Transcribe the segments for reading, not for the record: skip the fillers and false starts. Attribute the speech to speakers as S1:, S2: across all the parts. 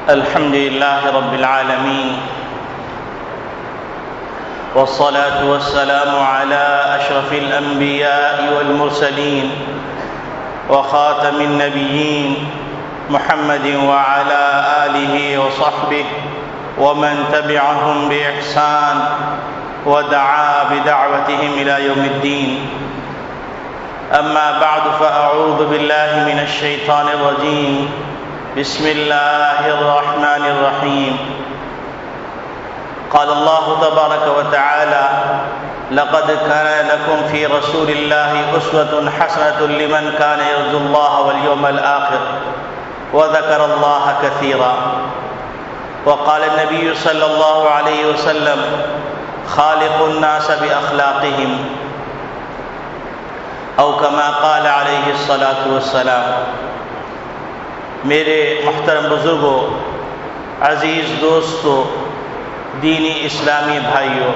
S1: الحمد لله رب العالمين، والصلاة والسلام على أشرف الأنبياء والمرسلين وخاتم النبيين محمد وعلى آله وصحبه ومن تبعهم بإحسان ودعا بدعوتهم إلى يوم الدين. أما بعد فأعوذ بالله من الشيطان الرجيم. بسم الله الرحمن الرحيم. قال الله تبارك وتعالى: لقد كان لكم في رسول الله أسوة حسنة لمن كان يرجو الله واليوم الآخر وذكر الله كثيرا. وقال النبي صلى الله عليه وسلم: خالق الناس بأخلاقهم، أو كما قال عليه الصلاة والسلام. میرے محترم بزرگوں، عزیز دوستوں، دینی اسلامی بھائیوں،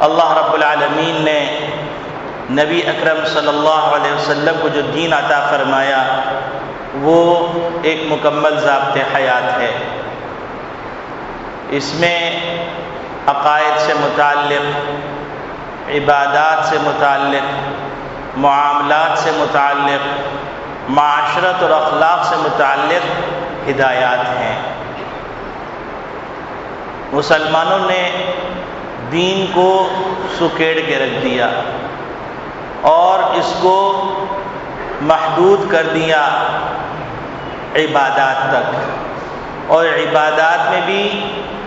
S1: اللہ رب العالمین نے نبی اکرم صلی اللہ علیہ وسلم کو جو دین عطا فرمایا وہ ایک مکمل ضابط حیات ہے. اس میں عقائد سے متعلق، عبادات سے متعلق، معاملات سے متعلق، معاشرت اور اخلاق سے متعلق ہدایات ہیں. مسلمانوں نے دین کو سکیڑ کے رکھ دیا اور اس کو محدود کر دیا عبادات تک، اور عبادات میں بھی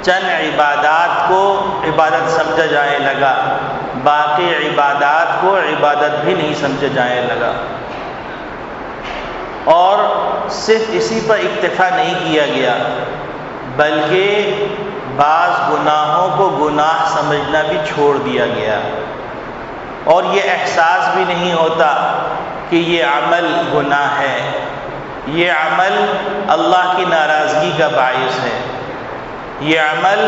S1: چند عبادات کو عبادت سمجھا جانے لگا، باقی عبادات کو عبادت بھی نہیں سمجھا جانے لگا. اور صرف اسی پر اکتفا نہیں کیا گیا بلکہ بعض گناہوں کو گناہ سمجھنا بھی چھوڑ دیا گیا، اور یہ احساس بھی نہیں ہوتا کہ یہ عمل گناہ ہے، یہ عمل اللہ کی ناراضگی کا باعث ہے، یہ عمل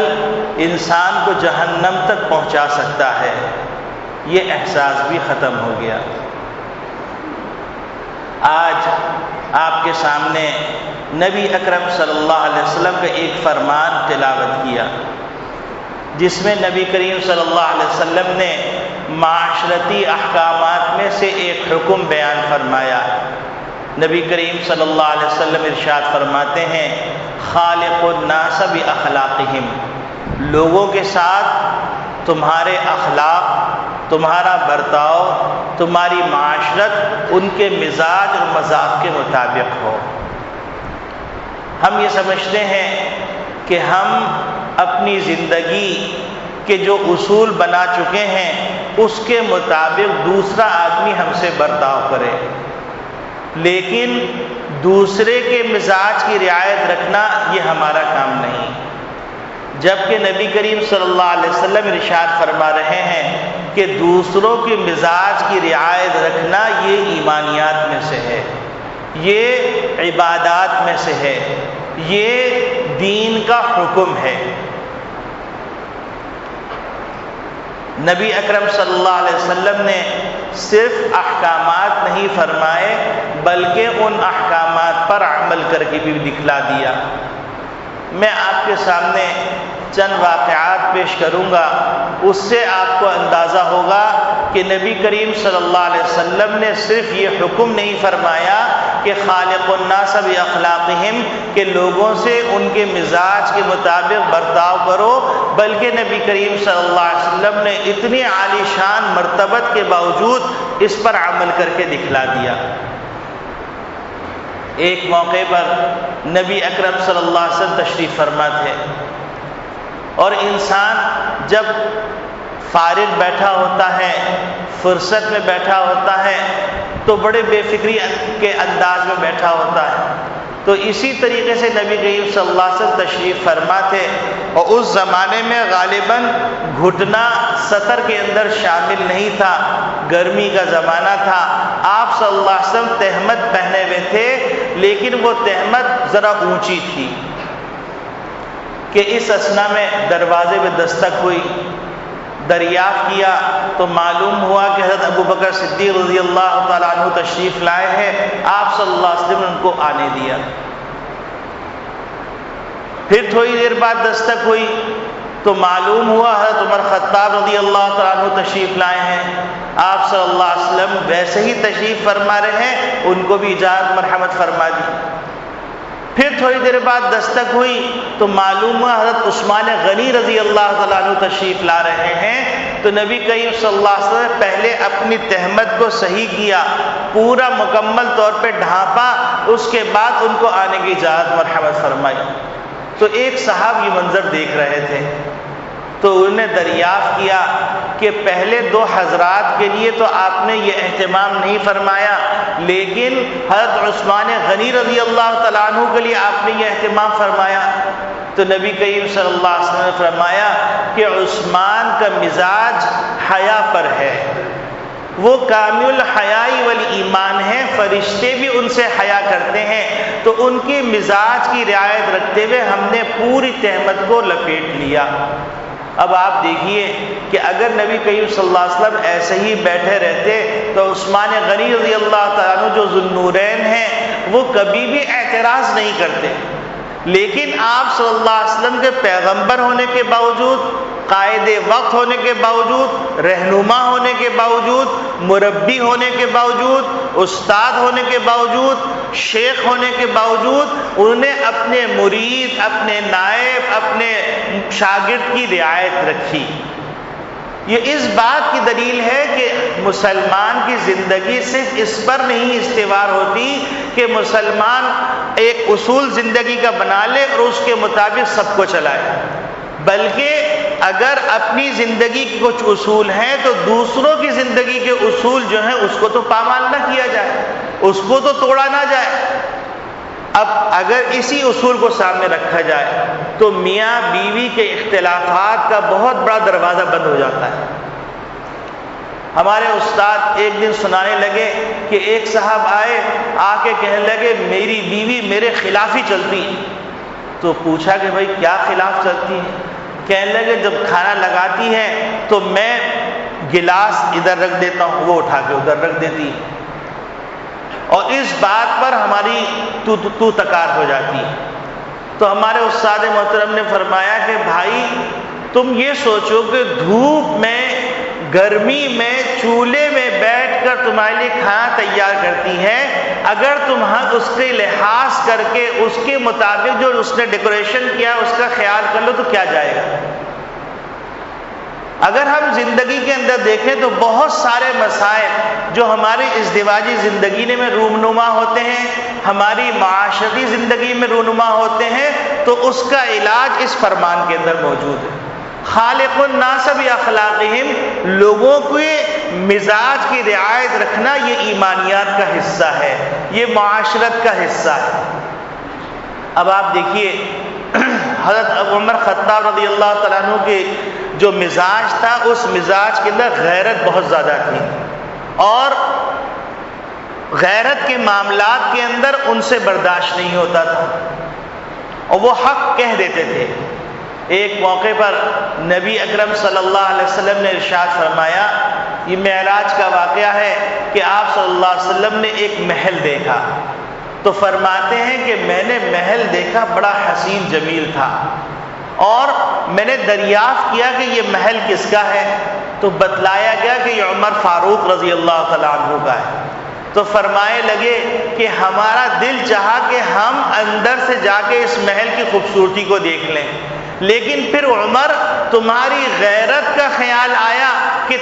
S1: انسان کو جہنم تک پہنچا سکتا ہے. یہ احساس بھی ختم ہو گیا. آج آپ کے سامنے نبی اکرم صلی اللہ علیہ وسلم کا ایک فرمان تلاوت کیا جس میں نبی کریم صلی اللہ علیہ وسلم نے معاشرتی احکامات میں سے ایک حکم بیان فرمایا. نبی کریم صلی اللہ علیہ وسلم ارشاد فرماتے ہیں: خالق الناس باخلاقہم. لوگوں کے ساتھ تمہارے اخلاق، تمہارا برتاؤ، تمہاری معاشرت ان کے مزاج اور مذاق کے مطابق ہو. ہم یہ سمجھتے ہیں کہ ہم اپنی زندگی کے جو اصول بنا چکے ہیں اس کے مطابق دوسرا آدمی ہم سے برتاؤ کرے، لیکن دوسرے کے مزاج کی رعایت رکھنا یہ ہمارا کام نہیں. جبکہ نبی کریم صلی اللہ علیہ وسلم ارشاد فرما رہے ہیں کہ دوسروں کے مزاج کی رعایت رکھنا یہ ایمانیات میں سے ہے، یہ عبادات میں سے ہے، یہ دین کا حکم ہے. نبی اکرم صلی اللہ علیہ وسلم نے صرف احکامات نہیں فرمائے بلکہ ان احکامات پر عمل کر کے بھی دکھلا دیا. میں آپ کے سامنے چند واقعات پیش کروں گا، اس سے آپ کو اندازہ ہوگا کہ نبی کریم صلی اللہ علیہ وسلم نے صرف یہ حکم نہیں فرمایا کہ خالق الناس باخلاقہم، کہ لوگوں سے ان کے مزاج کے مطابق برتاؤ کرو، بلکہ نبی کریم صلی اللہ علیہ وسلم نے اتنی عالی شان مرتبت کے باوجود اس پر عمل کر کے دکھلا دیا. ایک موقع پر نبی اکرم صلی اللہ علیہ وسلم تشریف فرما تھے، اور انسان جب فارغ بیٹھا ہوتا ہے، فرصت میں بیٹھا ہوتا ہے تو بڑے بے فکری کے انداز میں بیٹھا ہوتا ہے. تو اسی طریقے سے نبی کریم صلی اللہ علیہ وسلم تشریف فرما تھے، اور اس زمانے میں غالباً گھٹنا سطر کے اندر شامل نہیں تھا، گرمی کا زمانہ تھا. آپ صلی اللہ علیہ وسلم تہمت پہنے ہوئے تھے، لیکن وہ تہمت ذرا اونچی تھی کہ اس اثنا میں دروازے پہ دستک ہوئی. دریافت کیا تو معلوم ہوا کہ حضرت ابو بکر صدیق رضی اللہ تعالیٰ عنہ تشریف لائے ہیں. آپ صلی اللہ علیہ وسلم نے ان کو آنے دیا. پھر تھوڑی دیر بعد دستک ہوئی تو معلوم ہوا حضرت عمر خطاب رضی اللہ تعالیٰ عنہ تشریف لائے ہیں۔ آپ صلی اللہ علیہ وسلم ویسے ہی تشریف فرما رہے ہیں، ان کو بھی اجازت مرحمت فرما دی۔ پھر تھوڑی دیر بعد دستک ہوئی تو معلوم ہوا حضرت عثمان غنی رضی اللہ تعالیٰ عنہ تشریف لا رہے ہیں۔ تو نبی کریم صلی اللہ علیہ وسلم پہلے اپنی تہمت کو صحیح کیا، پورا مکمل طور پہ ڈھانپا، اس کے بعد ان کو آنے کی اجازت مرحمت فرمائی۔ تو ایک صاحب یہ منظر دیکھ رہے تھے تو انہوں نے دریافت کیا کہ پہلے دو حضرات کے لیے تو آپ نے یہ اہتمام نہیں فرمایا، لیکن حضرت عثمان غنی رضی اللہ تعالیٰ عنہ کے لیے آپ نے یہ اہتمام فرمایا۔ تو نبی کریم صلی اللہ علیہ وسلم نے فرمایا کہ عثمان کا مزاج حیا پر ہے، وہ کامل الحیاء والایمان ہے، فرشتے بھی ان سے حیا کرتے ہیں، تو ان کے مزاج کی رعایت رکھتے ہوئے ہم نے پوری تہمت کو لپیٹ لیا۔ اب آپ دیکھیے کہ اگر نبی کریم صلی اللہ علیہ وسلم ایسے ہی بیٹھے رہتے تو عثمان غنی رضی اللہ تعالیٰ عنہ جو ذوالنورین ہیں وہ کبھی بھی اعتراض نہیں کرتے، لیکن آپ صلی اللہ علیہ وسلم کے پیغمبر ہونے کے باوجود، قائد وقت ہونے کے باوجود، رہنما ہونے کے باوجود، مربی ہونے کے باوجود، استاد ہونے کے باوجود، شیخ ہونے کے باوجود، انہوں نے اپنے مرید، اپنے نائب، اپنے شاگرد کی رعایت رکھی۔ یہ اس بات کی دلیل ہے کہ مسلمان کی زندگی صرف اس پر نہیں استوار ہوتی کہ مسلمان ایک اصول زندگی کا بنا لے اور اس کے مطابق سب کو چلائے، بلکہ اگر اپنی زندگی کے کچھ اصول ہیں تو دوسروں کی زندگی کے اصول جو ہیں اس کو تو پامال نہ کیا جائے، اس کو تو توڑا نہ جائے۔ اب اگر اسی اصول کو سامنے رکھا جائے تو میاں بیوی کے اختلافات کا بہت بڑا دروازہ بند ہو جاتا ہے۔ ہمارے استاد ایک دن سنانے لگے کہ ایک صاحب آئے، آ کے کہنے لگے میری بیوی میرے خلاف ہی چلتی ہے۔ تو پوچھا کہ بھائی کیا خلاف چلتی ہے؟ کہنے لگے جب کھانا لگاتی ہے تو میں گلاس ادھر رکھ دیتا ہوں، وہ اٹھا کے ادھر رکھ دیتی ہے، اور اس بات پر ہماری تو تکار ہو جاتی ہے۔ تو ہمارے استاد محترم نے فرمایا کہ بھائی تم یہ سوچو کہ دھوپ میں، گرمی میں، چولہے میں بیٹھ کر تمہارے لیے کھانا تیار کرتی ہے، اگر تم اس کے لحاظ کر کے اس کے مطابق جو اس نے ڈیکوریشن کیا اس کا خیال کر لو تو کیا جائے گا؟ اگر ہم زندگی کے اندر دیکھیں تو بہت سارے مسائل جو ہماری ازدواجی زندگی میں رونما ہوتے ہیں، ہماری معاشرتی زندگی میں رونما ہوتے ہیں، تو اس کا علاج اس فرمان کے اندر موجود ہے۔ خالق الناس باخلاقہم، لوگوں کے مزاج کی رعایت رکھنا یہ ایمانیات کا حصہ ہے، یہ معاشرت کا حصہ ہے۔ اب آپ دیکھیے حضرت عمر خطاب رضی اللہ تعالیٰ عنہ کے جو مزاج تھا اس مزاج کے اندر غیرت بہت زیادہ تھی، اور غیرت کے معاملات کے اندر ان سے برداشت نہیں ہوتا تھا، اور وہ حق کہہ دیتے تھے۔ ایک موقع پر نبی اکرم صلی اللہ علیہ وسلم نے ارشاد فرمایا، یہ معراج کا واقعہ ہے کہ آپ صلی اللہ علیہ وسلم نے ایک محل دیکھا، تو فرماتے ہیں کہ میں نے محل دیکھا بڑا حسین جمیل تھا، اور میں نے دریافت کیا کہ یہ محل کس کا ہے، تو بتلایا گیا کہ یہ عمر فاروق رضی اللہ تعالیٰ عنہ کا ہے۔ تو فرمائے لگے کہ ہمارا دل چاہا کہ ہم اندر سے جا کے اس محل کی خوبصورتی کو دیکھ لیں، لیکن پھر عمر تمہاری غیرت کا خیال آیا کہ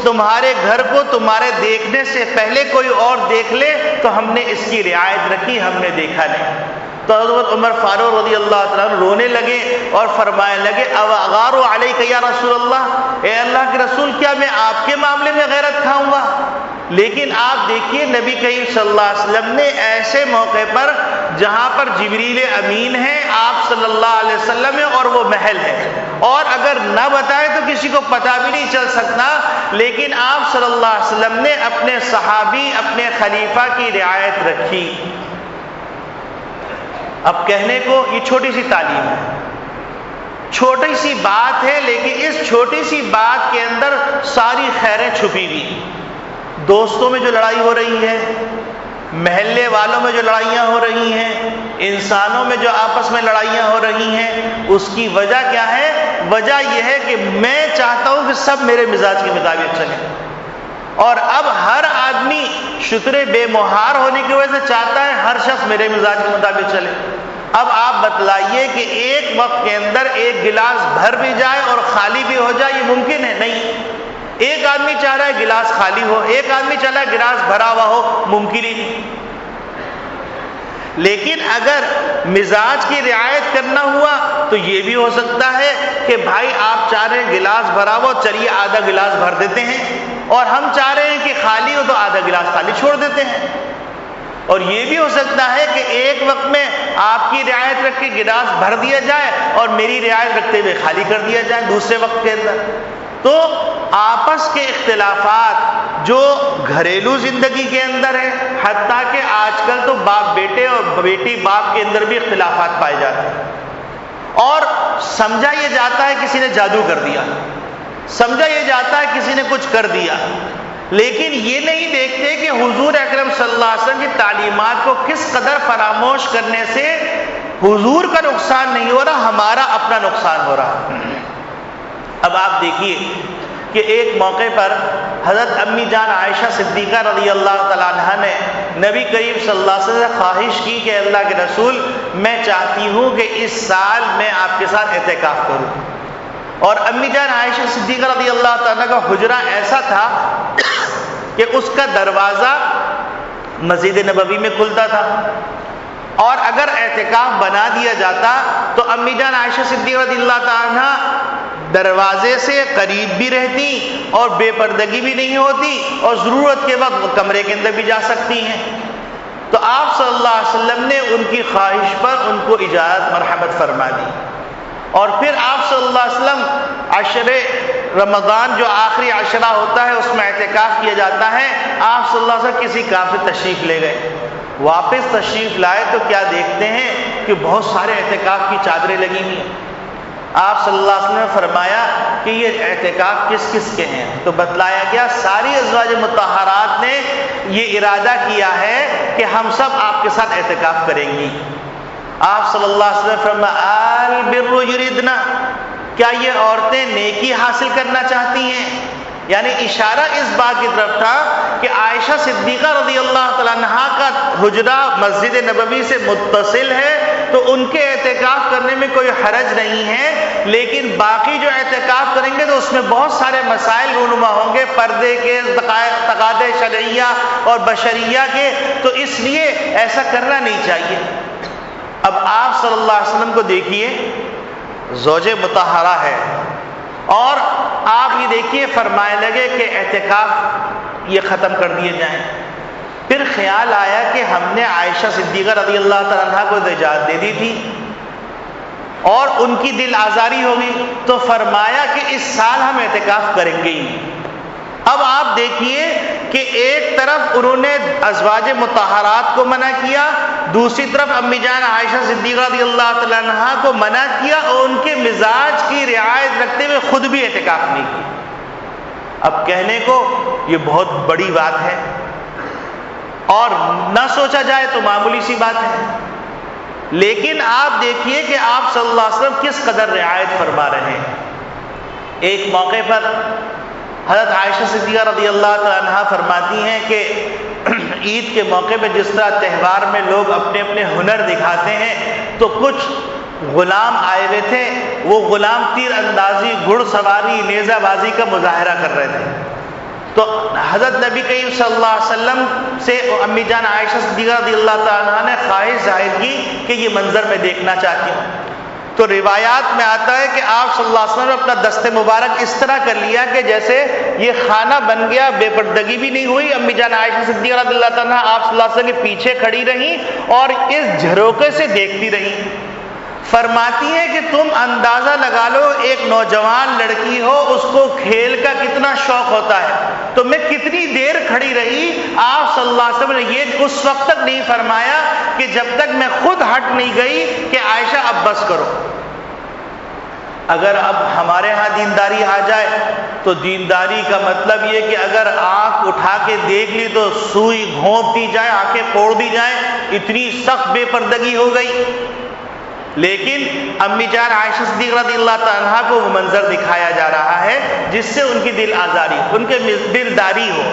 S1: تمہارے گھر کو تمہارے دیکھنے سے پہلے کوئی اور دیکھ لے، تو ہم نے اس کی رعایت رکھی، ہم نے دیکھا نہیں۔ تو حضرت عمر فاروق رضی اللہ تعالیٰ رونے لگے اور فرمانے لگے اغار علیک یا رسول اللہ، اے اللہ کے رسول کیا میں آپ کے معاملے میں غیرت کھاؤں گا؟ لیکن آپ دیکھیے نبی کریم صلی اللہ علیہ وسلم نے ایسے موقع پر جہاں پر جبریل امین ہے، آپ صلی اللہ علیہ وسلم ہے، اور وہ محل ہے، اور اگر نہ بتائے تو کسی کو پتہ بھی نہیں چل سکتا، لیکن آپ صلی اللہ علیہ وسلم نے اپنے صحابی، اپنے خلیفہ کی رعایت رکھی۔ اب کہنے کو یہ چھوٹی سی تعلیم ہے، چھوٹی سی بات ہے، لیکن اس چھوٹی سی بات کے اندر ساری خیریں چھپی ہوئی۔ دوستوں میں جو لڑائی ہو رہی ہے، محلے والوں میں جو لڑائیاں ہو رہی ہیں، انسانوں میں جو آپس میں لڑائیاں ہو رہی ہیں، اس کی وجہ کیا ہے؟ وجہ یہ ہے کہ میں چاہتا ہوں کہ سب میرے مزاج کے مطابق چلیں، اور اب ہر آدمی شتر بے مہار ہونے کی وجہ سے چاہتا ہے ہر شخص میرے مزاج کے مطابق چلے۔ اب آپ بتلائیے کہ ایک وقت کے اندر ایک گلاس بھر بھی جائے اور خالی بھی ہو جائے، یہ ممکن ہے؟ نہیں۔ ایک آدمی چاہ رہا ہے گلاس خالی ہو، ایک آدمی چاہ رہا ہے گلاس بھرا ہوا ہو، ممکن ہی نہیں۔ لیکن اگر مزاج کی رعایت کرنا ہوا تو یہ بھی ہو سکتا ہے کہ بھائی آپ چاہ رہے ہیں گلاس بھرا ہو، چلیے آدھا گلاس بھر دیتے ہیں، اور ہم چاہ رہے ہیں کہ خالی ہو تو آدھا گلاس خالی چھوڑ دیتے ہیں۔ اور یہ بھی ہو سکتا ہے کہ ایک وقت میں آپ کی رعایت رکھ کے گلاس بھر دیا جائے اور میری رعایت رکھتے ہوئے خالی کر دیا جائے دوسرے وقت کے اندر۔ تو آپس کے اختلافات جو گھریلو زندگی کے اندر ہے، حتیٰ کہ آج کل تو باپ بیٹے اور بیٹی باپ کے اندر بھی اختلافات پائے جاتے ہیں، اور سمجھا یہ جاتا ہے کسی نے جادو کر دیا، سمجھا یہ جاتا ہے کسی نے کچھ کر دیا، لیکن یہ نہیں دیکھتے کہ حضور اکرم صلی اللہ علیہ وسلم کی تعلیمات کو کس قدر فراموش کرنے سے حضور کا نقصان نہیں ہو رہا، ہمارا اپنا نقصان ہو رہا۔ اب آپ دیکھیے کہ ایک موقع پر حضرت امی جان عائشہ صدیقہ رضی اللہ تعالیٰ عنہ نے نبی کریم صلی اللہ علیہ وسلم سے خواہش کی کہ اللہ کے رسول، میں چاہتی ہوں کہ اس سال میں آپ کے ساتھ اعتکاف کروں۔ اور امی جان عائشہ صدیقہ رضی اللہ تعالیٰ کا حجرہ ایسا تھا کہ اس کا دروازہ مسجد نبوی میں کھلتا تھا، اور اگر اعتکاف بنا دیا جاتا تو امی جان عائشہ صدیقہ رضی اللہ تعالیٰ دروازے سے قریب بھی رہتی اور بے پردگی بھی نہیں ہوتی، اور ضرورت کے وقت وہ کمرے کے اندر بھی جا سکتی ہیں۔ تو آپ صلی اللہ علیہ وسلم نے ان کی خواہش پر ان کو اجازت مرحمت فرما دی، اور پھر آپ صلی اللہ علیہ وسلم عشرے رمضان جو آخری عشرہ ہوتا ہے اس میں اعتکاف کیا جاتا ہے، آپ صلی اللہ علیہ وسلم کسی کام سے تشریف لے گئے، واپس تشریف لائے تو کیا دیکھتے ہیں کہ بہت سارے اعتکاف کی چادریں لگی ہوئی ہیں۔ آپ صلی اللہ علیہ وسلم نے فرمایا کہ یہ اعتکاف کس کس کے ہیں؟ تو بتلایا گیا ساری ازواج مطہرات نے یہ ارادہ کیا ہے کہ ہم سب آپ کے ساتھ اعتکاف کریں گی۔ آپ صلی اللہ علیہ وسلم فرمایا البر یریدنا، کیا یہ عورتیں نیکی حاصل کرنا چاہتی ہیں؟ یعنی اشارہ اس بات کی طرف تھا کہ عائشہ صدیقہ رضی اللہ تعالیٰ عنہ کا حجرہ مسجد نبوی سے متصل ہے تو ان کے اعتکاف کرنے میں کوئی حرج نہیں ہے، لیکن باقی جو اعتکاف کریں گے تو اس میں بہت سارے مسائل رونما ہوں گے، پردے کے، تقاضے شرعیہ اور بشریہ کے، تو اس لیے ایسا کرنا نہیں چاہیے۔ اب آپ صلی اللہ علیہ وسلم کو دیکھیے، زوج مطہرہ ہے، اور آپ یہ دیکھیے فرمائے لگے کہ اعتکاف یہ ختم کر دیے جائیں۔ پھر خیال آیا کہ ہم نے عائشہ صدیقہ رضی اللہ تعالیٰ عنہ کو اجازت دے دی تھی اور ان کی دل آزاری ہوگی، تو فرمایا کہ اس سال ہم اعتکاف کریں گے ہی۔ اب آپ دیکھیے کہ ایک طرف انہوں نے ازواج مطہرات کو منع کیا، دوسری طرف امی جان عائشہ صدیقہ رضی اللہ تعالیٰ عنہ کو منع کیا، اور ان کے مزاج کی رعایت رکھتے ہوئے خود بھی اعتکاف نہیں کیا۔ اب کہنے کو یہ بہت بڑی بات ہے، اور نہ سوچا جائے تو معمولی سی بات ہے، لیکن آپ دیکھیے کہ آپ صلی اللہ علیہ وسلم کس قدر رعایت فرما رہے ہیں۔ ایک موقع پر حضرت عائشہ صدیقہ رضی اللہ تعالیٰ عنہ فرماتی ہیں کہ عید کے موقع پہ جس طرح تہوار میں لوگ اپنے اپنے ہنر دکھاتے ہیں، تو کچھ غلام آئے ہوئے تھے، وہ غلام تیر اندازی، گھڑ سواری، نیزہ بازی کا مظاہرہ کر رہے تھے۔ تو حضرت نبی کریم صلی اللہ علیہ وسلم سے امی جان عائشہ صدیقہ رضی اللہ تعالیٰ عنہ نے خواہش ظاہر کی کہ یہ منظر میں دیکھنا چاہتی ہوں۔ تو روایات میں آتا ہے کہ آپ صلی اللہ علیہ وسلم نے اپنا دست مبارک اس طرح کر لیا کہ جیسے یہ کھانا بن گیا، بے پردگی بھی نہیں ہوئی۔ امی جان عائشہ صدیقہ رضی اللہ تعالیٰ عنہ آپ صلی اللہ علیہ وسلم کے پیچھے کھڑی رہیں اور اس جھروکے سے دیکھتی رہیں۔ فرماتی ہیں کہ تم اندازہ لگا لو ایک نوجوان لڑکی ہو، اس کو کھیل کا کتنا شوق ہوتا ہے، تو میں کتنی دیر کھڑی رہی۔ آپ صلی اللہ علیہ وسلم نے یہ اس وقت تک نہیں فرمایا کہ جب تک میں خود ہٹ نہیں گئی کہ عائشہ اب بس کرو۔ اگر اب ہمارے ہاں دینداری آ جائے تو دینداری کا مطلب یہ کہ اگر آنکھ اٹھا کے دیکھ لی تو سوئی گھونپ دی جائے، آنکھیں پھوڑ دی جائیں، اتنی سخت بے پردگی ہو گئی۔ لیکن امی جان عائشہ صدیقہ رضی اللہ تعالیٰ عنہا کو وہ منظر دکھایا جا رہا ہے جس سے ان کی دل آزاری، ان کے دلداری ہو،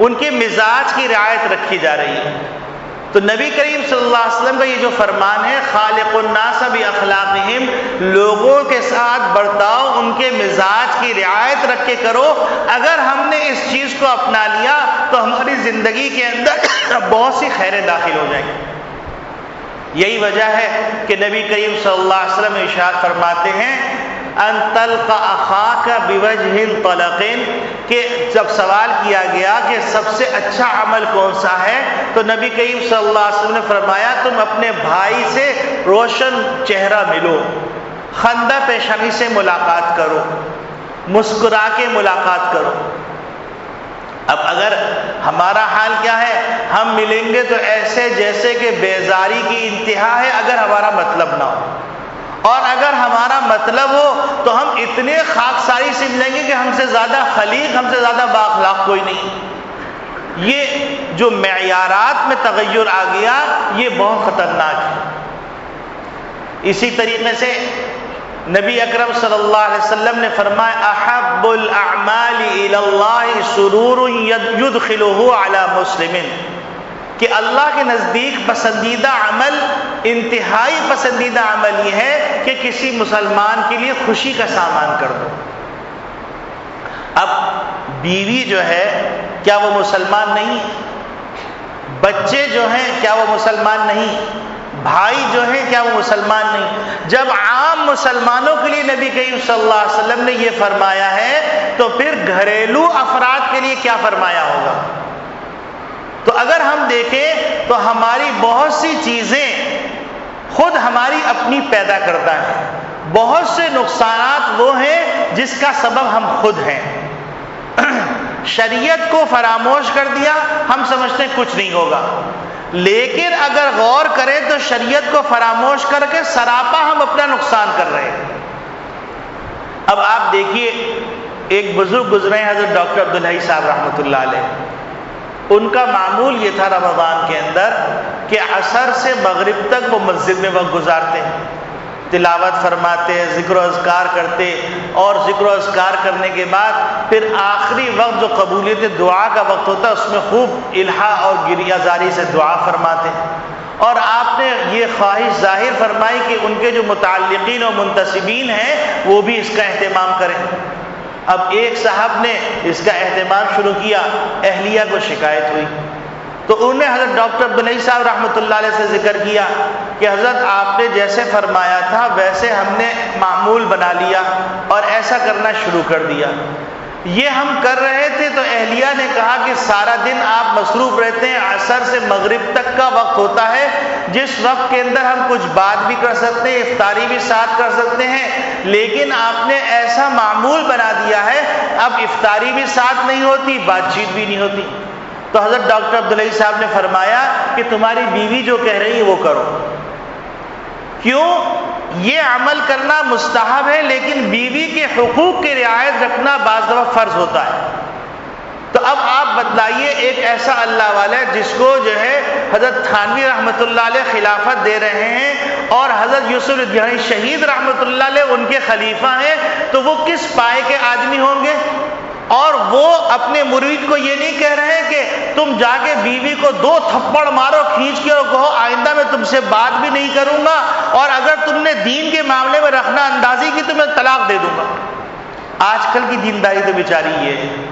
S1: ان کے مزاج کی رعایت رکھی جا رہی ہے۔ تو نبی کریم صلی اللہ علیہ وسلم کا یہ جو فرمان ہے خالق الناس باخلاقہم، لوگوں کے ساتھ برتاؤ ان کے مزاج کی رعایت رکھ کے کرو، اگر ہم نے اس چیز کو اپنا لیا تو ہماری زندگی کے اندر بہت سی خیریں داخل ہو جائیں گی۔ یہی وجہ ہے کہ نبی کریم صلی اللہ علیہ وسلم ارشاد فرماتے ہیں ان تلقى اخاك بوجه طلق، کہ جب سوال کیا گیا کہ سب سے اچھا عمل کون سا ہے تو نبی کریم صلی اللہ علیہ وسلم نے فرمایا تم اپنے بھائی سے روشن چہرہ ملو، خندہ پیشانی سے ملاقات کرو، مسکرا کے ملاقات کرو۔ اب اگر ہمارا حال کیا ہے، ہم ملیں گے تو ایسے جیسے کہ بیزاری کی انتہا ہے اگر ہمارا مطلب نہ ہو، اور اگر ہمارا مطلب ہو تو ہم اتنے خاکساری سے ملیں گے کہ ہم سے زیادہ خلیق، ہم سے زیادہ بااخلاق کوئی نہیں۔ یہ جو معیارات میں تغیر آ گیا یہ بہت خطرناک ہے۔ اسی طریقے سے نبی اکرم صلی اللہ علیہ وسلم نے فرمایا احب الاعمال الی اللہ سرور یدخلہ علی مسلم، کہ اللہ کے نزدیک پسندیدہ عمل، انتہائی پسندیدہ عمل یہ ہے کہ کسی مسلمان کے لیے خوشی کا سامان کر دو۔ اب بیوی جو ہے کیا وہ مسلمان نہیں؟ بچے جو ہیں کیا وہ مسلمان نہیں؟ بھائی جو ہیں کیا وہ مسلمان نہیں؟ جب عام مسلمانوں کے لیے نبی کریم صلی اللہ علیہ وسلم نے یہ فرمایا ہے تو پھر گھریلو افراد کے لیے کیا فرمایا ہوگا؟ تو اگر ہم دیکھیں تو ہماری بہت سی چیزیں خود ہماری اپنی پیدا کرتا ہے، بہت سے نقصانات وہ ہیں جس کا سبب ہم خود ہیں۔ شریعت کو فراموش کر دیا، ہم سمجھتے ہیں کچھ نہیں ہوگا، لیکن اگر غور کریں تو شریعت کو فراموش کر کے سراپا ہم اپنا نقصان کر رہے ہیں۔ اب آپ دیکھیے ایک بزرگ گزرے ہیں حضرت ڈاکٹر عبدالحی صاحب رحمۃ اللہ علیہ، ان کا معمول یہ تھا رمضان کے اندر کہ عصر سے مغرب تک وہ مسجد میں وقت گزارتے، تلاوت فرماتے، ذکر و اذکار کرتے، اور ذکر و اذکار کرنے کے بعد پھر آخری وقت جو قبولیت دعا کا وقت ہوتا ہے اس میں خوب الہا اور گریہ زاری سے دعا فرماتے، اور آپ نے یہ خواہش ظاہر فرمائی کہ ان کے جو متعلقین و منتسبین ہیں وہ بھی اس کا اہتمام کریں۔ اب ایک صاحب نے اس کا اہتمام شروع کیا، اہلیہ کو شکایت ہوئی تو انہوں نے حضرت ڈاکٹر عبدالحی صاحب رحمۃ اللہ علیہ سے ذکر کیا کہ حضرت آپ نے جیسے فرمایا تھا ویسے ہم نے معمول بنا لیا اور ایسا کرنا شروع کر دیا۔ یہ ہم کر رہے تھے تو اہلیہ نے کہا کہ سارا دن آپ مصروف رہتے ہیں، عصر سے مغرب تک کا وقت ہوتا ہے جس وقت کے اندر ہم کچھ بات بھی کر سکتے ہیں، افطاری بھی ساتھ کر سکتے ہیں، لیکن آپ نے ایسا معمول بنا دیا ہے اب افطاری بھی ساتھ نہیں ہوتی، بات چیت بھی نہیں ہوتی۔ تو حضرت ڈاکٹر عبدالحی صاحب نے فرمایا کہ تمہاری بیوی جو کہہ رہی ہے وہ کرو۔ کیوں؟ یہ عمل کرنا مستحب ہے لیکن بیوی کے حقوق کی رعایت رکھنا بعض دفعہ فرض ہوتا ہے۔ تو اب آپ بتلائیے ایک ایسا اللہ والا ہے جس کو جو ہے حضرت تھانوی رحمۃ اللہ علیہ خلافت دے رہے ہیں اور حضرت یوسف الدینی شہید رحمۃ اللہ علیہ ان کے خلیفہ ہیں، تو وہ کس پائے کے آدمی ہوں گے؟ اور وہ اپنے مرید کو یہ نہیں کہہ رہے کہ تم جا کے بیوی کو 2 تھپڑ مارو کھینچ کے اور کہو آئندہ میں تم سے بات بھی نہیں کروں گا، اور اگر تم نے دین کے معاملے میں رکھنا اندازی کی تو میں طلاق دے دوں گا۔ آج کل کی دینداری تو بیچاری یہ ہے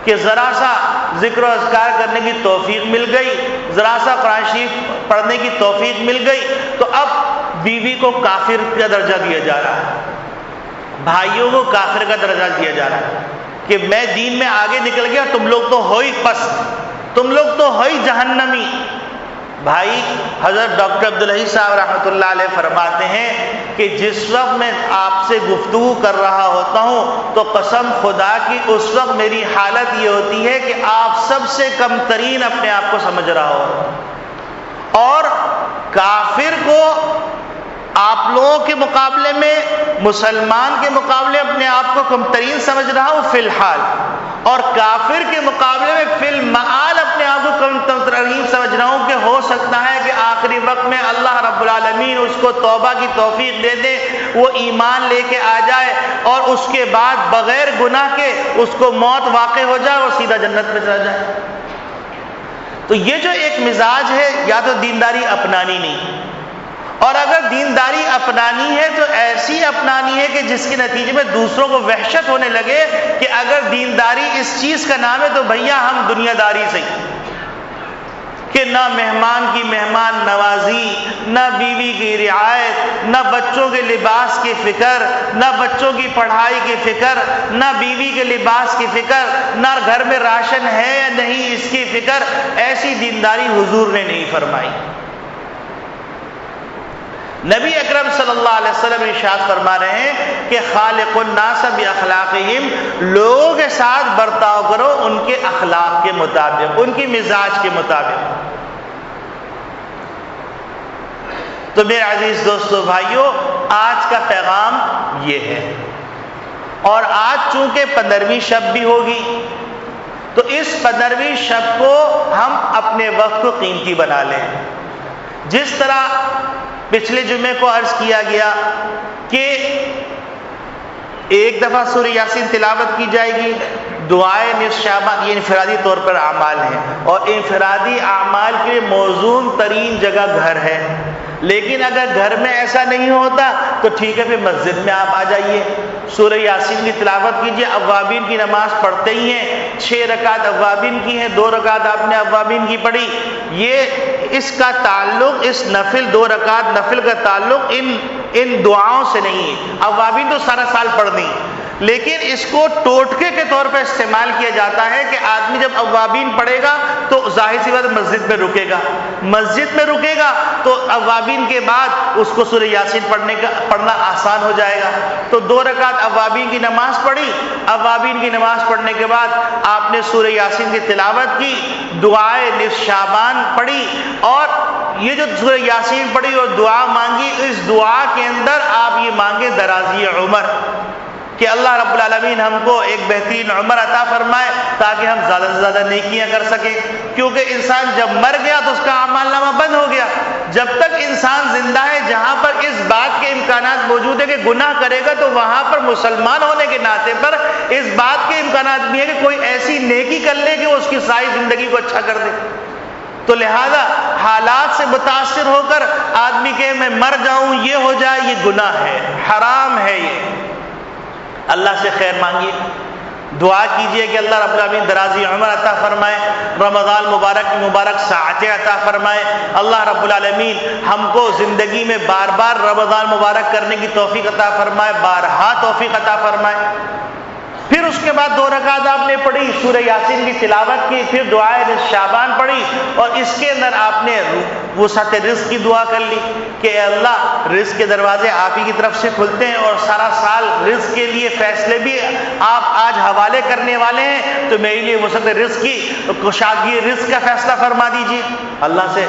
S1: کہ ذرا سا ذکر و اذکار کرنے کی توفیق مل گئی، ذرا سا قرآن شریف پڑھنے کی توفیق مل گئی تو اب بیوی کو کافر کا درجہ دیا جا رہا ہے، بھائیوں کو کافر کا درجہ دیا جا رہا ہے کہ میں دین میں آگے نکل گیا، تم لوگ تو ہو ہی پست، تم لوگ تو ہو ہی جہنمی۔ بھائی حضرت ڈاکٹر عبدالحی صاحب رحمۃ اللہ علیہ فرماتے ہیں کہ جس وقت میں آپ سے گفتگو کر رہا ہوتا ہوں تو قسم خدا کی اس وقت میری حالت یہ ہوتی ہے کہ آپ سب سے کم ترین اپنے آپ کو سمجھ رہا ہو، اور کافر کو آپ لوگوں کے مقابلے میں، مسلمان کے مقابلے اپنے آپ کو کم ترین سمجھ رہا ہوں فی الحال، اور کافر کے مقابلے میں فی المعال اپنے آپ کو کم ترین سمجھ رہا ہوں کہ ہو سکتا ہے کہ آخری وقت میں اللہ رب العالمین اس کو توبہ کی توفیق دے دے، وہ ایمان لے کے آ جائے اور اس کے بعد بغیر گناہ کے اس کو موت واقع ہو جائے اور سیدھا جنت میں چلا جائے۔ تو یہ جو ایک مزاج ہے، یا تو دینداری اپنانی نہیں، اور اگر دینداری اپنانی ہے تو ایسی اپنانی ہے کہ جس کے نتیجے میں دوسروں کو وحشت ہونے لگے کہ اگر دینداری اس چیز کا نام ہے تو بھیا ہم دنیا داری سے، کہ نہ مہمان کی مہمان نوازی، نہ بیوی کی رعایت، نہ بچوں کے لباس کی فکر، نہ بچوں کی پڑھائی کی فکر، نہ بیوی کے لباس کی فکر، نہ گھر میں راشن ہے یا نہیں اس کی فکر، ایسی دینداری حضور نے نہیں فرمائی۔ نبی اکرم صلی اللہ علیہ وسلم ارشاد فرما رہے ہیں کہ خالق الناس باخلاقہم، لوگوں کے ساتھ برتاؤ کرو ان کے اخلاق کے مطابق، ان کی مزاج کے مطابق۔ تو میرے عزیز دوستو بھائیو، آج کا پیغام یہ ہے، اور آج چونکہ 15ویں شب بھی ہوگی تو اس 15ویں شب کو ہم اپنے وقت کو قیمتی بنا لیں۔ جس طرح پچھلے جمعے کو عرض کیا گیا کہ ایک دفعہ سورہ یاسین تلاوت کی جائے گی، دعائے نصف شعبان، یہ انفرادی طور پر اعمال ہیں، اور انفرادی اعمال کے موزون ترین جگہ گھر ہے، لیکن اگر گھر میں ایسا نہیں ہوتا تو ٹھیک ہے، پھر مسجد میں آپ آ جائیے، سورہ یاسین کی تلاوت کیجیے۔ اوابین کی نماز پڑھتے ہی ہیں، 6 رکعت اوابین کی ہیں، 2 رکعت آپ نے اوابین کی پڑھی، یہ اس کا تعلق، اس نفل 2 رکعت نفل کا تعلق ان دعاؤں سے نہیں ہے۔ اوابین تو سارا سال پڑھنی، لیکن اس کو ٹوٹکے کے طور پر استعمال کیا جاتا ہے کہ آدمی جب اوابین پڑھے گا تو ظاہر سی بات مسجد میں رکے گا، مسجد میں رکے گا تو اوابین کے بعد اس کو سورہ یاسین پڑھنا آسان ہو جائے گا۔ تو 2 رکعت اوابین کی نماز پڑھی، اوابین کی نماز پڑھنے کے بعد آپ نے سورہ یاسین کی تلاوت کی، دعائے نصف شعبان پڑھی، اور یہ جو سورہ یاسین پڑھی اور دعا مانگی، اس دعا کے اندر آپ یہ مانگے درازی عمر، کہ اللہ رب العالمین ہم کو ایک بہترین عمر عطا فرمائے تاکہ ہم زیادہ سے زیادہ نیکیاں کر سکیں، کیونکہ انسان جب مر گیا تو اس کا اعمال نامہ بند ہو گیا۔ جب تک انسان زندہ ہے، جہاں پر اس بات کے امکانات موجود ہے کہ گناہ کرے گا، تو وہاں پر مسلمان ہونے کے ناطے پر اس بات کے امکانات بھی ہے کہ کوئی ایسی نیکی کر لے کہ وہ اس کی ساری زندگی کو اچھا کر دے۔ تو لہذا حالات سے متاثر ہو کر آدمی کہ میں مر جاؤں، یہ ہو جائے، یہ گناہ ہے، حرام ہے۔ یہ اللہ سے خیر مانگیے، دعا کیجئے کہ اللہ رب العالمین درازی عمر عطا فرمائے، رمضان مبارک کی مبارک ساعتیں عطا فرمائے، اللہ رب العالمین ہم کو زندگی میں بار بار رمضان مبارک کرنے کی توفیق عطا فرمائے، بارہا توفیق عطا فرمائے۔ پھر اس کے بعد 2 رکعت آپ نے پڑھی، سورہ یاسین کی تلاوت کی، پھر دعائے نصف شعبان پڑھی، اور اس کے اندر آپ نے وسعت رزق کی دعا کر لی کہ اے اللہ رزق کے دروازے آپ ہی کی طرف سے کھلتے ہیں، اور سارا سال رزق کے لیے فیصلے بھی آپ آج حوالے کرنے والے ہیں، تو میرے لیے وسعت رزق کی کشادگی رزق کا فیصلہ فرما دیجیے۔ اللہ سے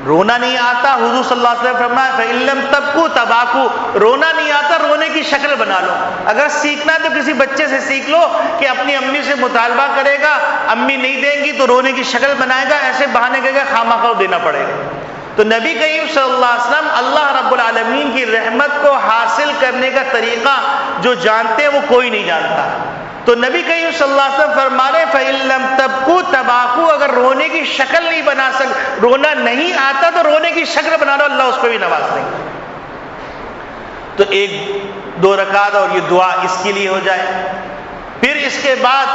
S1: رونا نہیں آتا، حضور صلی اللہ علیہ وسلم فرمایا فَإِن لَّمْ تَبْكُوا تَبَاكُوا، رونا نہیں آتا، رونے کی شکل بنا لو۔ اگر سیکھنا تو کسی بچے سے سیکھ لو کہ اپنی امی سے مطالبہ کرے گا، امی نہیں دیں گی تو رونے کی شکل بنائے گا، ایسے بہانے کرے گا، خامخواہ دینا پڑے گا۔ تو نبی کریم صلی اللہ علیہ وسلم اللہ رب العالمین کی رحمت کو حاصل کرنے کا طریقہ جو جانتے ہیں وہ کوئی نہیں جانتا۔ تو نبی کریم صلی اللہ علیہ وسلم فرما رہے فَإِن لَّمْ تَبْكُوا تَبَاكُوا، اگر رونے کی شکل نہیں بنا رونا نہیں آتا تو رونے کی شکل بنا لو، اللہ اس پہ بھی نواز دیں گے۔ تو 1-2 رکعت اور یہ دعا اس کے لیے ہو جائے۔ پھر اس کے بعد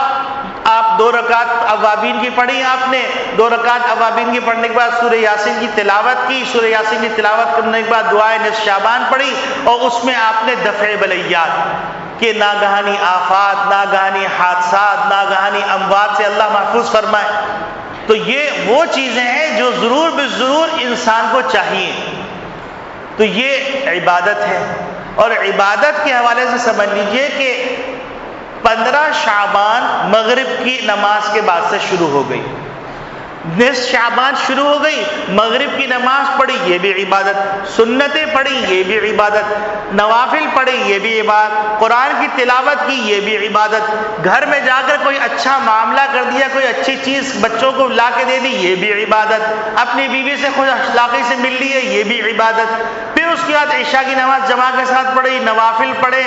S1: آپ 2 رکعت اوابین کی پڑھی، آپ نے 2 رکعت اوابین کی پڑھنے کے بعد سورہ یاسین کی تلاوت کی، سورہ یاسین کی تلاوت کرنے کے بعد دعائے نصف شعبان پڑھی، اور اس میں آپ نے دفع بلیات کہ ناگہانی آفات، ناگہانی حادثات، ناگہانی اموات سے اللہ محفوظ فرمائے۔ تو یہ وہ چیزیں ہیں جو ضرور بالضرور انسان کو چاہیے۔ تو یہ عبادت ہے، اور عبادت کے حوالے سے سمجھ لیجئے کہ 15 شعبان مغرب کی نماز کے بعد سے شروع ہو گئی، نصف شعبان شروع ہو گئی، مغرب کی نماز پڑھی یہ بھی عبادت، سنتیں پڑھی یہ بھی عبادت، نوافل پڑھی یہ بھی عبادت، قرآن کی تلاوت کی یہ بھی عبادت، گھر میں جا کر کوئی اچھا معاملہ کر دیا، کوئی اچھی چیز بچوں کو لا کے دے دی یہ بھی عبادت، اپنی بیوی سے خوش اخلاقی سے مل لی ہے یہ بھی عبادت، پھر اس کے بعد عشاء کی نماز جماع کے ساتھ پڑھی، نوافل پڑھے،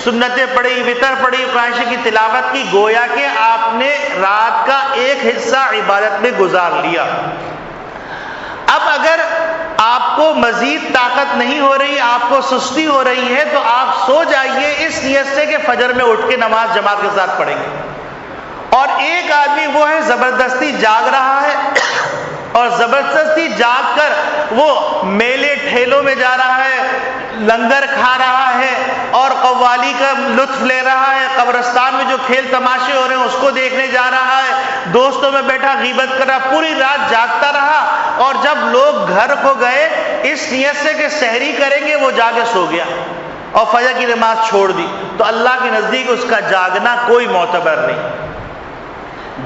S1: سنتیں پڑھی، وتر پڑھی، قرآن شریف کی تلاوت کی، گویا کہ آپ نے رات کا ایک حصہ عبادت میں گزار لیا۔ اب اگر آپ کو مزید طاقت نہیں ہو رہی، آپ کو سستی ہو رہی ہے، تو آپ سو جائیے اس نیت سے کہ فجر میں اٹھ کے نماز جماعت کے ساتھ پڑھیں گے۔ اور ایک آدمی وہ ہے زبردستی جاگ رہا ہے اور زبردستی جاگ کر وہ میلے ٹھیلوں میں جا رہا ہے، لنگر کھا رہا ہے اور قوالی کا لطف لے رہا ہے، قبرستان میں جو کھیل تماشے ہو رہے ہیں اس کو دیکھنے جا رہا ہے، دوستوں میں بیٹھا غیبت کر رہا، پوری رات جاگتا رہا، اور جب لوگ گھر کو گئے اس نیت سے کہ سحری کریں گے وہ جا کے سو گیا اور فجر کی نماز چھوڑ دی، تو اللہ کے نزدیک اس کا جاگنا کوئی معتبر نہیں۔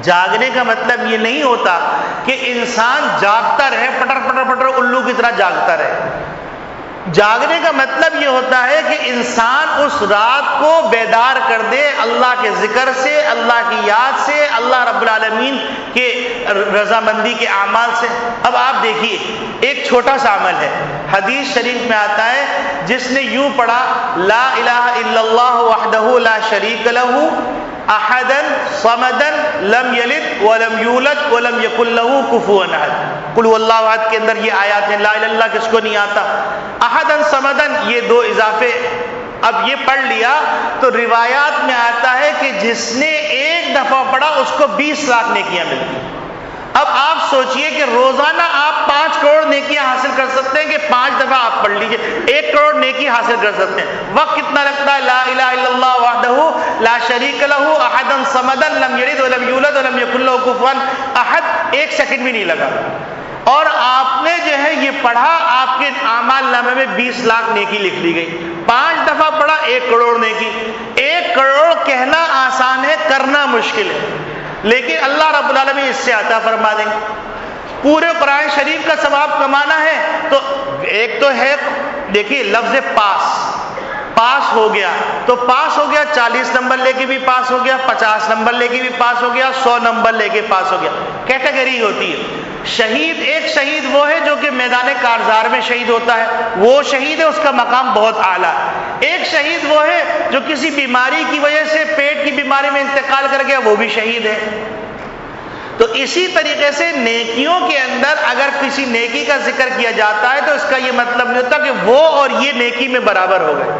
S1: جاگنے کا مطلب یہ نہیں ہوتا کہ انسان جاگتا رہے، پٹر پٹر پٹر الو کی طرح جاگتا رہے۔ جاگنے کا مطلب یہ ہوتا ہے کہ انسان اس رات کو بیدار کر دے اللہ کے ذکر سے، اللہ کی یاد سے، اللہ رب العالمین کے رضامندی کے اعمال سے۔ اب آپ دیکھیے ایک چھوٹا سا عمل ہے، حدیث شریف میں آتا ہے جس نے یوں پڑھا لا الہ الا اللہ وحدہ لا شریک لہ احدا صمدا لم یلد ولم یولد ولم یکن لہ کفوا احد۔ قل هو اللہ احد کے اندر یہ آیات ہیں، لا الہ الا اللہ کس کو نہیں آتا، احدا صمدا یہ دو اضافے، اب یہ پڑھ لیا تو روایات میں آتا ہے کہ جس نے ایک دفعہ پڑھا اس کو 20 لاکھ نیکیاں ملتی ہیں۔ اب آپ سوچئے کہ روزانہ آپ 5 کروڑ نیکیاں حاصل کر سکتے ہیں کہ 5 دفعہ آپ پڑھ لیجئے 1 کروڑ نیکی حاصل کر سکتے ہیں۔ وقت کتنا لگتا ہے؟ لا الہ الا اللہ وحدہ لا شریک لہ احدا صمدا لم یلد ولم یولد ولم یکن لہ کفوا احد، 1 سیکنڈ بھی نہیں لگا، اور آپ نے جو ہے یہ پڑھا، آپ کے اعمال نامے میں 20 لاکھ نیکی لکھ لی گئی۔ 5 دفعہ پڑھا 1 کروڑ نیکی۔ 1 کروڑ کہنا آسان ہے، کرنا مشکل ہے، لیکن اللہ رب العالمین اس سے عطا فرما دیں گے۔ پورے قرآن شریف کا ثواب کمانا ہے تو ایک تو ہے، دیکھیے لفظ پاس ہو گیا تو پاس ہو گیا، 40 نمبر لے کے بھی پاس ہو گیا، 50 نمبر لے کے بھی پاس ہو گیا، 100 نمبر لے کے پاس ہو گیا۔ کیٹیگری ہوتی ہے۔ شہید، ایک شہید وہ ہے جو کہ میدان کارزار میں شہید ہوتا ہے، وہ شہید ہے، اس کا مقام بہت اعلیٰ ہے۔ ایک شہید وہ ہے جو کسی بیماری کی وجہ سے پیٹ کی بیماری میں انتقال کر گیا، وہ بھی شہید ہے۔ تو اسی طریقے سے نیکیوں کے اندر اگر کسی نیکی کا ذکر کیا جاتا ہے تو اس کا یہ مطلب نہیں ہوتا کہ وہ اور یہ نیکی میں برابر ہو گئے۔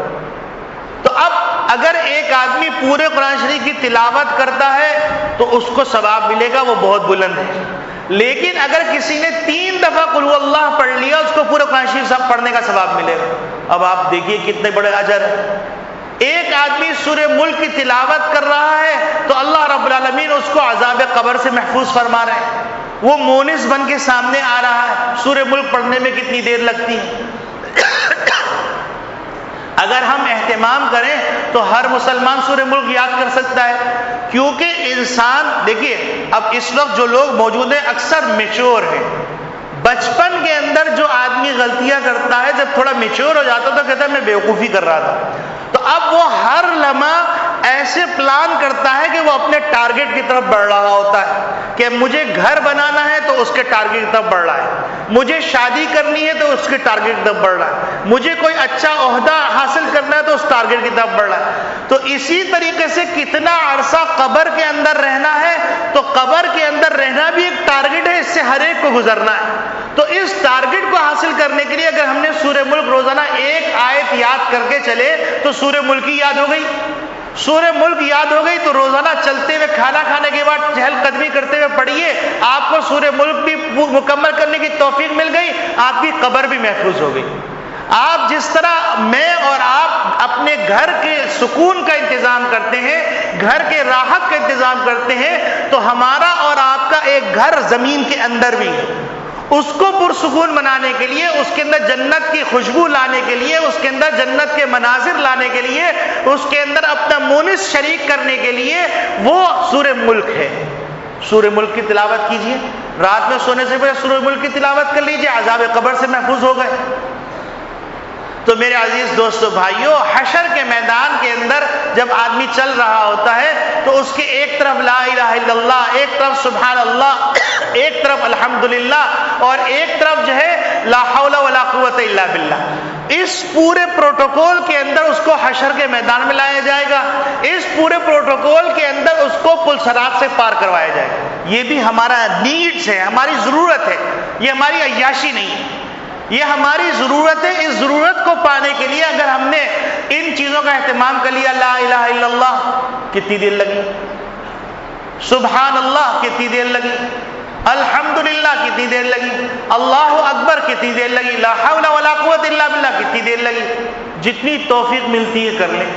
S1: تو اب اگر ایک آدمی پورے قرآن شریف کی تلاوت کرتا ہے تو اس کو ثواب ملے گا، وہ بہت بلند ہے، لیکن اگر کسی نے 3 دفعہ قل هو اللہ پڑھ لیا اس کو پورے قرآن شریف سب پڑھنے کا ثواب ملے گا۔ اب آپ دیکھیے کتنے بڑے اجر ہے۔ ایک آدمی سورہ ملک کی تلاوت کر رہا ہے تو اللہ رب العالمین اس کو عذاب قبر سے محفوظ فرما رہے ہیں، وہ مونس بن کے سامنے آ رہا ہے۔ سورہ ملک پڑھنے میں کتنی دیر لگتی ہے؟ اگر ہم اہتمام کریں تو ہر مسلمان سورہ ملک یاد کر سکتا ہے، کیونکہ انسان دیکھیے اب اس وقت جو لوگ موجود ہیں اکثر میچور ہیں۔ بچپن کے اندر جو آدمی غلطیاں کرتا ہے جب تھوڑا میچور ہو جاتا تو کہتا ہے میں بیوقوفی کر رہا تھا، تو اب وہ ہر لمحہ ایسے پلان کرتا ہے کہ وہ اپنے ٹارگٹ کی طرف بڑھ رہا ہوتا ہے کہ مجھے گھر بنانا ہے تو اس کے ٹارگٹ کی طرف بڑھ رہا ہے، مجھے شادی کرنی ہے تو اس کے ٹارگٹ کی طرف بڑھ رہا ہے، مجھے کوئی اچھا عہدہ حاصل کرنا ہے تو اس ٹارگٹ کی طرف بڑھ رہا ہے۔ تو اسی طریقے سے کتنا عرصہ قبر کے اندر رہنا ہے، تو قبر کے اندر رہنا بھی ایک ٹارگٹ ہے، اس سے ہر ایک کو گزرنا ہے۔ تو اس ٹارگٹ کو حاصل کرنے کے لیے اگر ہم نے سورہ ملک روزانہ 1 آیت یاد کر کے چلے تو سورہ ملک کی یاد ہو گئی۔ سورہ ملک یاد ہو گئی تو روزانہ چلتے ہوئے کھانا کھانے کے بعد چہل قدمی کرتے ہوئے پڑھیے، آپ کو سورہ ملک بھی مکمل کرنے کی توفیق مل گئی، آپ کی قبر بھی محفوظ ہو گئی۔ آپ جس طرح میں اور آپ اپنے گھر کے سکون کا انتظام کرتے ہیں، گھر کے راحت کا انتظام کرتے ہیں، تو ہمارا اور آپ کا ایک گھر زمین کے اندر بھی ہے، اس کو پرسکون بنانے کے لیے، اس کے اندر جنت کی خوشبو لانے کے لیے، اس کے اندر جنت کے مناظر لانے کے لیے، اس کے اندر اپنا مونس شریک کرنے کے لیے وہ سورہ ملک ہے۔ سورہ ملک کی تلاوت کیجیے۔ رات میں سونے سے پہلے سورۃ ملک کی تلاوت کر لیجئے، عذاب قبر سے محفوظ ہو گئے۔ تو میرے عزیز دوستو بھائیوں، حشر کے میدان کے اندر جب آدمی چل رہا ہوتا ہے تو اس کے ایک طرف لا الہ الا اللہ، ایک طرف سبحان اللہ، ایک طرف الحمدللہ، اور ایک طرف جو ہے لا حول ولا قوت الا باللہ۔ اس پورے پروٹوکول کے اندر اس کو حشر کے میدان میں لایا جائے گا، اس پورے پروٹوکول کے اندر اس کو پل صراط سے پار کروایا جائے گا۔ یہ بھی ہمارا نیڈز ہے، ہماری ضرورت ہے، یہ ہماری عیاشی نہیں ہے، یہ ہماری ضرورت ہے۔ اس ضرورت کو پانے کے لیے اگر ہم نے ان چیزوں کا اہتمام کر لیا، لا الہ الا اللہ کتنی دیر لگی، سبحان اللہ کتنی دیر لگی، الحمدللہ کتنی دیر لگی، اللہ اکبر کتنی دیر لگی، لا حول ولا قوت الا باللہ کتنی دیر لگی، جتنی توفیق ملتی ہے کر لیں۔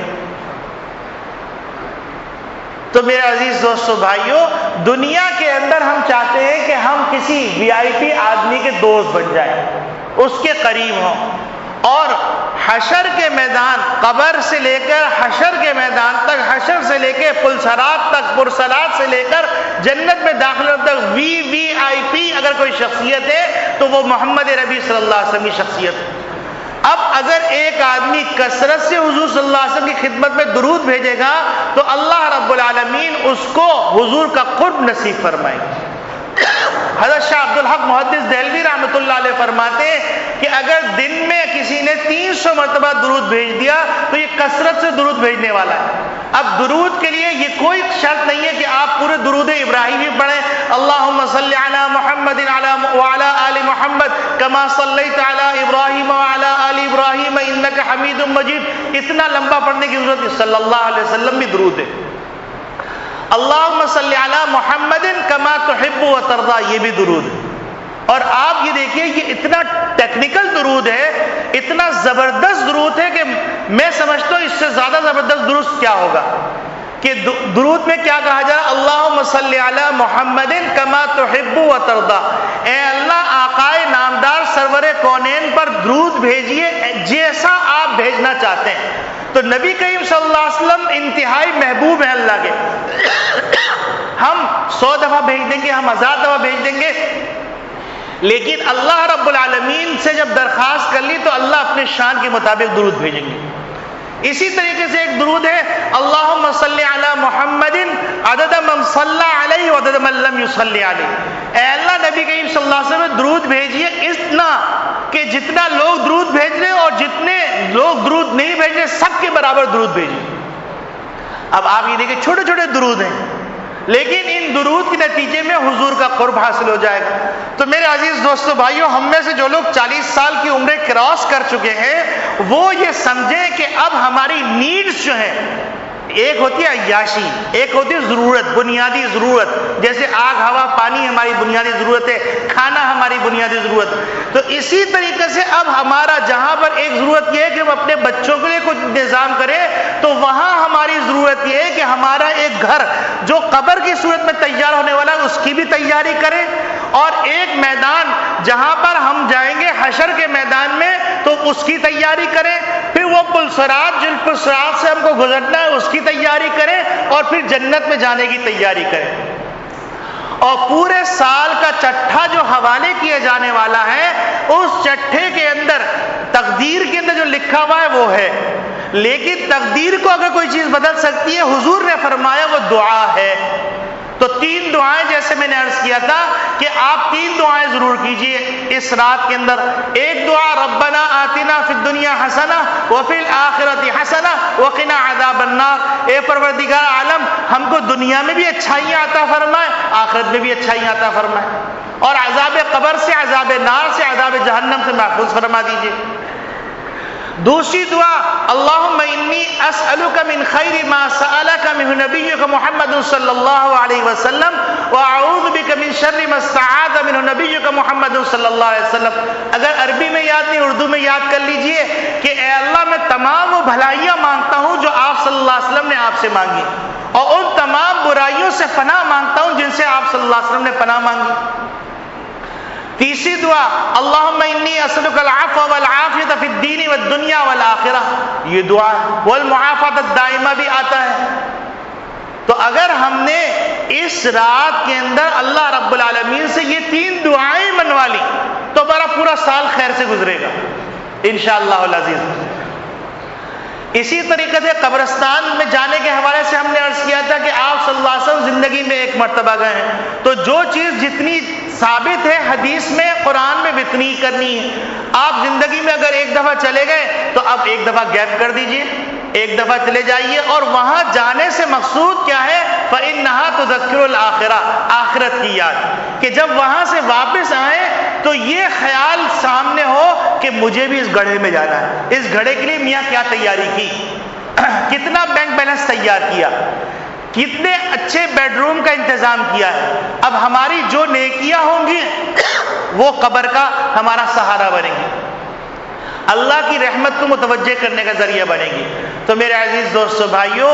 S1: تو میرے عزیز دوستو بھائیوں، دنیا کے اندر ہم چاہتے ہیں کہ ہم کسی وی آئی پی آدمی کے دوست بن جائیں، اس کے قریب ہوں، اور حشر کے میدان، قبر سے لے کر حشر کے میدان تک، حشر سے لے کے پلصراط تک، پرصراط سے لے کر جنت میں داخلہ تک وی آئی پی اگر کوئی شخصیت ہے تو وہ محمد ربی صلی اللہ علیہ وسلم کی شخصیت ہے۔ اب اگر ایک آدمی کثرت سے حضور صلی اللہ علیہ وسلم کی خدمت میں درود بھیجے گا تو اللہ رب العالمین اس کو حضور کا قرب نصیب فرمائے گا۔ حضرت شاہ عبدالحق محدث دہلوی رحمۃ اللہ علیہ فرماتے ہیں کہ اگر دن میں کسی نے 300 مرتبہ درود بھیج دیا تو یہ کثرت سے درود بھیجنے والا ہے۔ اب درود کے لیے یہ کوئی شرط نہیں ہے کہ آپ پورے درود ابراہیمی پڑھیں، اللہم صلی علی محمد وعلی آل محمد کما صلیت علی ابراہیم وعلی آل ابراہیم انک حمید مجید، اتنا لمبا پڑھنے کی ضرورت نہیں۔ صلی اللہ علیہ وسلم بھی درود ہے، اللہم صلی علی محمد کما تحب و ترضا، یہ بھی درود ہے۔ اور آپ یہ دیکھیے یہ اتنا ٹیکنیکل درود ہے، اتنا زبردست درود ہے کہ میں سمجھتا ہوں اس سے زیادہ زبردست درود کیا ہوگا کہ درود میں کیا کہا جائے، اللہم صلی علی محمد کما تحب و ترضا، اے اللہ آقائے نامدار سرور کونین پر درود بھیجیے جیسا آپ بھیجنا چاہتے ہیں۔ تو نبی کریم صلی اللہ علیہ وسلم انتہائی محبوب ہیں اللہ کے، ہم 100 دفعہ بھیج دیں گے، ہم 1000 دفعہ بھیج دیں گے، لیکن اللہ رب العالمین سے جب درخواست کر لی تو اللہ اپنے شان کے مطابق درود بھیجیں گے۔ اسی طریقے سے ایک درود ہے، اللہم صلی علی محمد عدد من صلی علیہ وعدد من لم یصلی علیہ، اے اللہ نبی کریم صلی اللہ علیہ وسلم درود بھیجیے اتنا کہ جتنا لوگ درود بھیج رہے اور جتنے لوگ درود نہیں بھیج رہے سب کے برابر درود بھیجیے۔ اب آپ یہ دیکھیں چھوٹے چھوٹے درود ہیں، لیکن ان درود کے نتیجے میں حضور کا قرب حاصل ہو جائے گا۔ تو میرے عزیز دوستو بھائیوں، ہم میں سے جو لوگ 40 سال کی عمریں کراس کر چکے ہیں وہ یہ سمجھیں کہ اب ہماری نیڈز جو ہیں، ایک ہوتی ہے عیاشی، ایک ہوتی ہے ضرورت، بنیادی ضرورت، جیسے آگ ہوا پانی ہماری بنیادی ضرورت ہے، کھانا ہماری بنیادی ضرورت ہے۔ تو اسی طریقے سے اب ہمارا جہاں پر ایک ضرورت یہ ہے کہ ہم اپنے بچوں کے لیے کچھ انتظام کریں، تو وہاں ہماری ضرورت یہ ہے کہ ہمارا ایک گھر جو قبر کی صورت میں تیار ہونے والا ہے اس کی بھی تیاری کریں، اور ایک میدان جہاں پر ہم جائیں گے حشر کے میدان میں تو اس کی تیاری کریں، پھر وہ پلصراط جن پلصراط سے ہم کو گزرنا ہے اس کی تیاری کریں، اور پھر جنت میں جانے کی تیاری کریں۔ اور پورے سال کا چٹھا جو حوالے کیا جانے والا ہے اس چٹھے کے اندر تقدیر کے اندر جو لکھا ہوا ہے وہ ہے، لیکن تقدیر کو اگر کوئی چیز بدل سکتی ہے، حضور نے فرمایا وہ دعا ہے۔ تو 3 دعائیں جیسے میں نے عرض کیا تھا کہ آپ 3 دعائیں ضرور کیجئے اس رات کے اندر۔ ایک دعا ربنا آتنا فی الدنیا حسنہ وفی الآخرۃ حسنہ وقنا عذاب النار، اے پروردگار عالم ہم کو دنیا میں بھی اچھائیاں عطا فرمائے، آخرت میں بھی اچھائیاں عطا فرمائے، اور عذاب قبر سے، عذاب نار سے، عذاب جہنم سے محفوظ فرما دیجئے۔ دوسری دعا اللہم انی اسألک من خیر ما سألک منہ نبیک محمد صلی اللہ علیہ وسلم واعوذ بک من شر ما استعاذ منہ نبیک محمد صلی اللہ علیہ وسلم۔ اگر عربی میں یاد نہیں اردو میں یاد کر لیجئے کہ اے اللہ میں تمام وہ بھلائیاں مانگتا ہوں جو آپ صلی اللہ علیہ وسلم نے آپ سے مانگی، اور ان تمام برائیوں سے پناہ مانگتا ہوں جن سے آپ صلی اللہ علیہ وسلم نے پناہ مانگی۔ تیسری دعا اللہم انی اسألک العفو والعافیۃ فی الدین والدنیا والآخرہ، یہ دعا والمعافاۃ الدائمہ بھی آتا ہے۔ تو اگر ہم نے اس رات کے اندر اللہ رب العالمین سے یہ 3 دعائیں منوا لی تو ہمارا پورا سال خیر سے گزرے گا انشاءاللہ العزیز۔ اسی طریقے سے قبرستان میں جانے کے حوالے سے ہم نے عرض کیا تھا کہ آپ صلی اللہ علیہ وسلم زندگی میں ایک مرتبہ گئے ہیں، تو جو چیز جتنی ثابت ہے حدیث میں قرآن میں اتنی کرنی ہے۔ آپ زندگی میں اگر ایک دفعہ چلے گئے تو اب ایک دفعہ گیپ کر دیجئے، ایک دفعہ چلے جائیے، اور وہاں جانے سے مقصود کیا ہے؟ فَإِنَّهَا تُذَكِّرُ الْآخِرَةَ، آخرت کی یاد، کہ جب وہاں سے واپس آئیں تو یہ خیال سامنے ہو کہ مجھے بھی اس گڑھے میں جانا ہے، اس گھڑے کے لیے میاں کیا تیاری کی، کتنا بینک بیلنس تیار کیا، کتنے اچھے بیڈ روم کا انتظام کیا ہے۔ اب ہماری جو نیکیاں ہوں گی وہ قبر کا ہمارا سہارا بنیں گی، اللہ کی رحمت کو متوجہ کرنے کا ذریعہ بنے گی۔ تو میرے عزیز دوستو بھائیوں،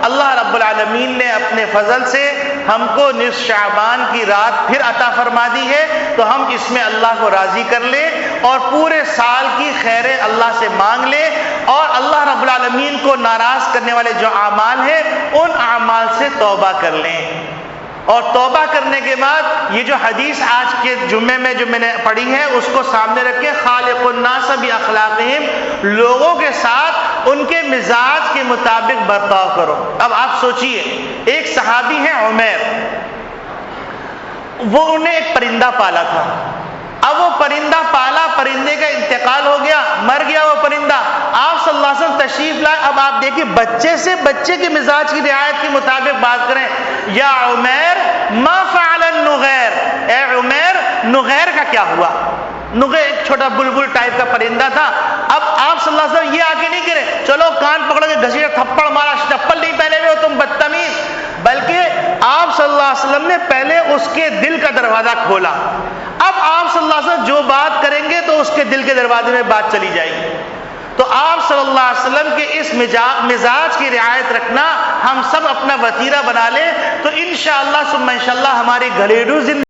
S1: اللہ رب العالمین نے اپنے فضل سے ہم کو نصف شعبان کی رات پھر عطا فرما دی ہے، تو ہم اس میں اللہ کو راضی کر لیں اور پورے سال کی خیریں اللہ سے مانگ لیں، اور اللہ رب العالمین کو ناراض کرنے والے جو اعمال ہیں ان اعمال سے توبہ کر لیں۔ اور توبہ کرنے کے بعد یہ جو حدیث آج کے جمعے میں جو میں نے پڑھی ہے اس کو سامنے رکھے، خالق الناس باخلاقہم، لوگوں کے ساتھ ان کے مزاج کے مطابق برتاؤ کرو۔ اب آپ سوچئے، ایک صحابی ہیں عمیر، وہ انہیں ایک پرندہ پالا تھا، اب وہ پرندہ پالا، پرندے کا انتقال ہو گیا، مر گیا وہ پرندہ، آپ صلی اللہ علیہ وسلم تشریف لائے۔ اب آپ دیکھیں بچے سے بچے کے مزاج کی رعایت کے مطابق بات کریں، یا عمیر ما فعل النغیر، اے عمیر نغیر کا کیا ہوا؟ نغیر ایک چھوٹا بلبل ٹائپ کا پرندہ تھا۔ اب آپ صلی اللہ علیہ وسلم یہ آگے نہیں کرے چلو کان پکڑ کے گھسیٹا تھپڑ مارا، چپل نہیں پہنے ہوئے ہو تم بدتمیز، بلکہ آپ صلی اللہ علیہ وسلم نے پہلے اس کے دل کا دروازہ کھولا۔ اب آپ صلی اللہ علیہ وسلم جو بات کریں گے تو اس کے دل کے دروازے میں بات چلی جائے گی۔ تو آپ صلی اللہ علیہ وسلم کے اس مزاج کی رعایت رکھنا ہم سب اپنا وتیرہ بنا لیں، تو انشاءاللہ ثم انشاءاللہ ہماری گھریلو زندگی